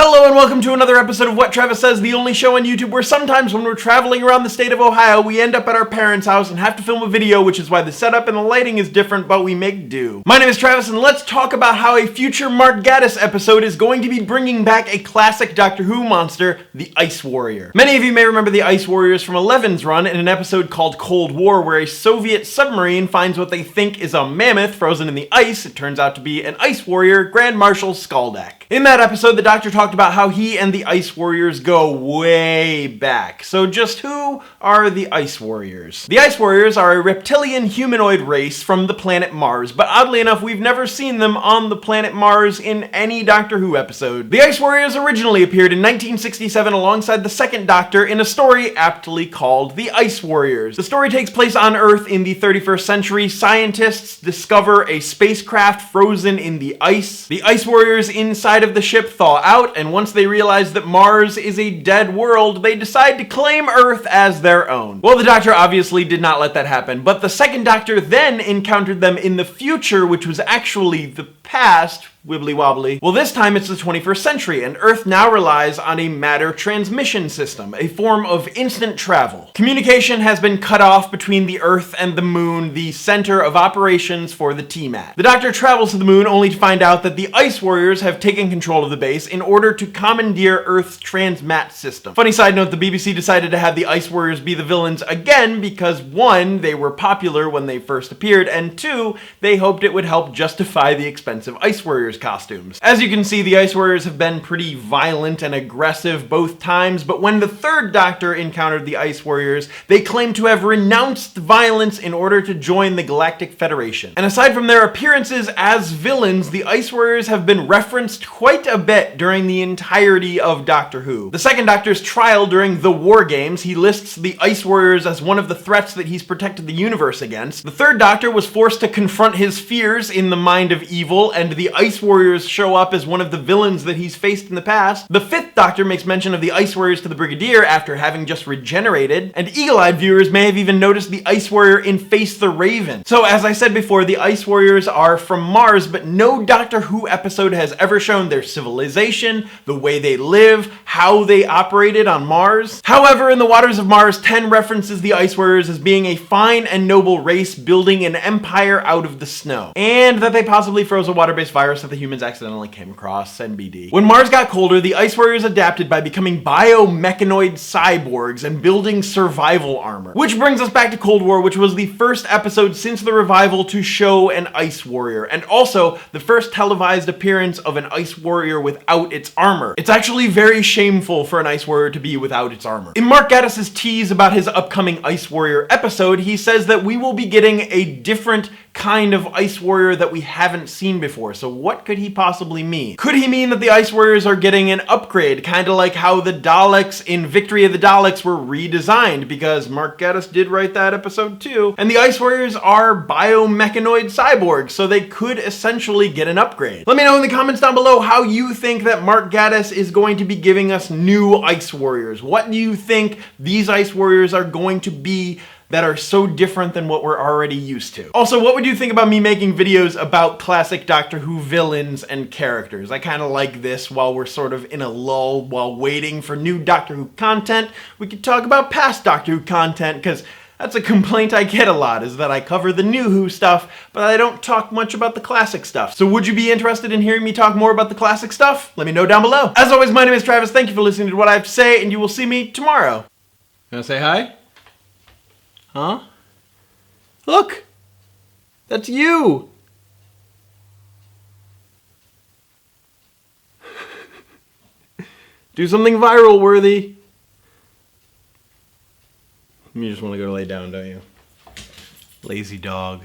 Hello and welcome to another episode of What Travis Says, the only show on YouTube where sometimes when we're traveling around the state of Ohio, we end up at our parents' house and have to film a video, which is why the setup and the lighting is different, but we make do. My name is Travis, and let's talk about how a future Mark Gatiss episode is going to be bringing back a classic Doctor Who monster, the Ice Warrior. Many of you may remember the Ice Warriors from Eleven's run in an episode called Cold War, where a Soviet submarine finds what they think is a mammoth frozen in the ice. It turns out to be an Ice Warrior, Grand Marshal Skaldak. In that episode, the Doctor talked about how he and the Ice Warriors go way back. So just who are the Ice Warriors? The Ice Warriors are a reptilian humanoid race from the planet Mars, but oddly enough, we've never seen them on the planet Mars in any Doctor Who episode. The Ice Warriors originally appeared in 1967 alongside the second Doctor in a story aptly called The Ice Warriors. The story takes place on Earth in the 31st century. Scientists discover a spacecraft frozen in the ice. The Ice Warriors inside of the ship thaw out, and once they realize that Mars is a dead world, they decide to claim Earth as their own. Well, the Doctor obviously did not let that happen, but the second Doctor then encountered them in the future, which was actually the past, wibbly wobbly. Well, this time it's the 21st century, and Earth now relies on a matter transmission system, a form of instant travel. Communication has been cut off between the Earth and the Moon, the center of operations for the TMAT. The Doctor travels to the Moon only to find out that the Ice Warriors have taken control of the base in order to commandeer Earth's transmat system. Funny side note, the BBC decided to have the Ice Warriors be the villains again because 1, they were popular when they first appeared, and 2, they hoped it would help justify the expensive Ice Warriors costumes. As you can see, the Ice Warriors have been pretty violent and aggressive both times, but when the third Doctor encountered the Ice Warriors, they claimed to have renounced violence in order to join the Galactic Federation. And aside from their appearances as villains, the Ice Warriors have been referenced quite a bit during the entirety of Doctor Who. The second Doctor's trial during the War Games, he lists the Ice Warriors as one of the threats that he's protected the universe against. The third Doctor was forced to confront his fears in the mind of evil, and the Ice Warriors show up as one of the villains that he's faced in the past. The fifth Doctor makes mention of the Ice Warriors to the Brigadier after having just regenerated, and eagle-eyed viewers may have even noticed the Ice Warrior in Face the Raven. So as I said before, the Ice Warriors are from Mars, but no Doctor Who episode has ever shown their civilization, the way they live, how they operated on Mars. However, in the waters of Mars, 10 references the Ice Warriors as being a fine and noble race building an empire out of the snow, and that they possibly froze a water-based virus that the humans accidentally came across, NBD. When Mars got colder, the Ice Warriors adapted by becoming biomechanoid cyborgs and building survival armor. Which brings us back to Cold War, which was the first episode since the revival to show an Ice Warrior, and also the first televised appearance of an Ice Warrior without its armor. It's actually very shameful for an Ice Warrior to be without its armor. In Mark Gatiss's tease about his upcoming Ice Warrior episode, he says that we will be getting a different kind of Ice Warrior that we haven't seen before. So what could he possibly mean? Could he mean that the Ice Warriors are getting an upgrade, kind of like how the Daleks in Victory of the Daleks were redesigned, because Mark Gatiss did write that episode too, and the Ice Warriors are biomechanoid cyborgs, so they could essentially get an upgrade. Let me know in the comments down below how you think that Mark Gatiss is going to be giving us new Ice Warriors. What do you think these Ice Warriors are going to be that are so different than what we're already used to? Also, what would you think about me making videos about classic Doctor Who villains and characters? I kind of like this while we're sort of in a lull while waiting for new Doctor Who content. We could talk about past Doctor Who content, because that's a complaint I get a lot, is that I cover the new Who stuff, but I don't talk much about the classic stuff. So would you be interested in hearing me talk more about the classic stuff? Let me know down below. As always, my name is Travis. Thank you for listening to what I have to say, and you will see me tomorrow. You wanna say hi? Huh? Look! That's you! Do something viral worthy. You just want to go lay down, don't you? Lazy dog.